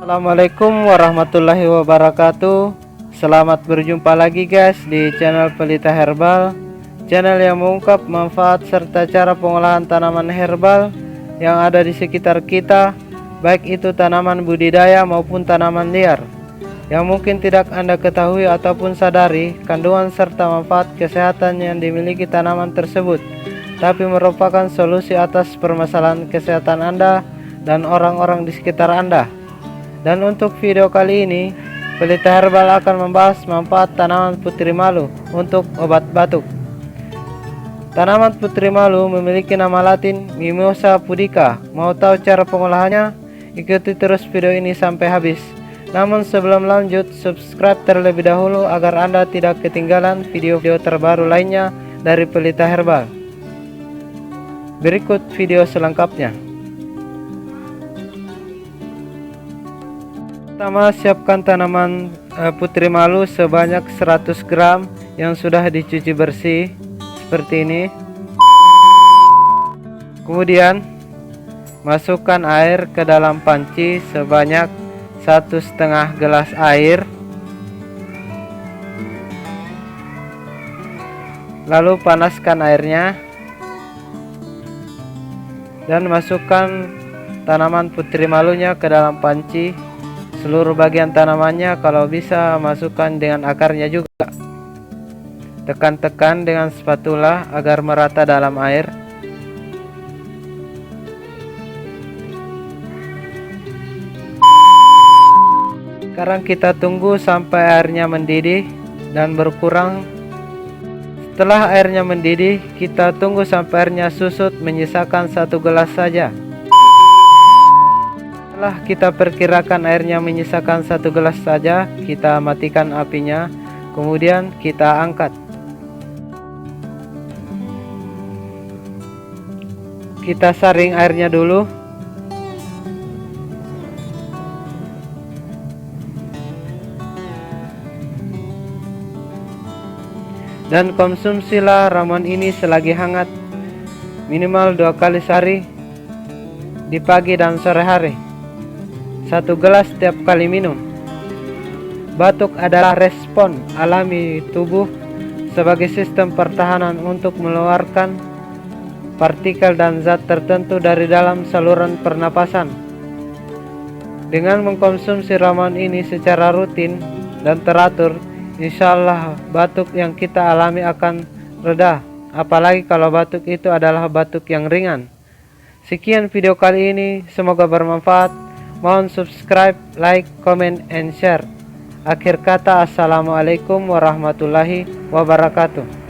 Assalamualaikum warahmatullahi wabarakatuh. Selamat berjumpa lagi guys di channel Pelita Herbal, channel yang mengungkap manfaat serta cara pengolahan tanaman herbal yang ada di sekitar kita, baik itu tanaman budidaya maupun tanaman liar, yang mungkin tidak Anda ketahui ataupun sadari kandungan serta manfaat kesehatan yang dimiliki tanaman tersebut, tapi merupakan solusi atas permasalahan kesehatan Anda dan orang-orang di sekitar Anda. Dan untuk video kali ini, Pelita Herbal akan membahas manfaat tanaman putri malu untuk obat batuk. Tanaman putri malu memiliki nama latin Mimosa pudica. Mau tahu cara pengolahannya? Ikuti terus video ini sampai habis. Namun sebelum lanjut, subscribe terlebih dahulu agar Anda tidak ketinggalan video-video terbaru lainnya dari Pelita Herbal. Berikut video selengkapnya. Pertama, siapkan tanaman putri malu sebanyak 100 gram yang sudah dicuci bersih seperti ini. Kemudian masukkan air ke dalam panci sebanyak 1,5 gelas air. Lalu panaskan airnya dan masukkan tanaman putri malunya ke dalam panci. Seluruh bagian tanamannya, kalau bisa masukkan dengan akarnya juga. Tekan-tekan dengan spatula agar merata dalam air. Sekarang kita tunggu sampai airnya mendidih dan berkurang. Setelah airnya mendidih, kita tunggu sampai airnya susut, menyisakan 1 gelas saja. Setelah kita perkirakan airnya menyisakan 1 gelas saja, kita matikan apinya, kemudian kita angkat. Kita saring airnya dulu. Dan konsumsilah ramuan ini selagi hangat, minimal 2 kali sehari, di pagi dan sore hari. 1 gelas setiap kali minum. Batuk adalah respon alami tubuh sebagai sistem pertahanan untuk mengeluarkan partikel dan zat tertentu dari dalam saluran pernapasan. Dengan mengkonsumsi ramuan ini secara rutin dan teratur, insya Allah batuk yang kita alami akan reda, apalagi kalau batuk itu adalah batuk yang ringan. Sekian video kali ini, semoga bermanfaat. Mohon subscribe, like, comment, and share. Akhir kata, assalamualaikum warahmatullahi wabarakatuh.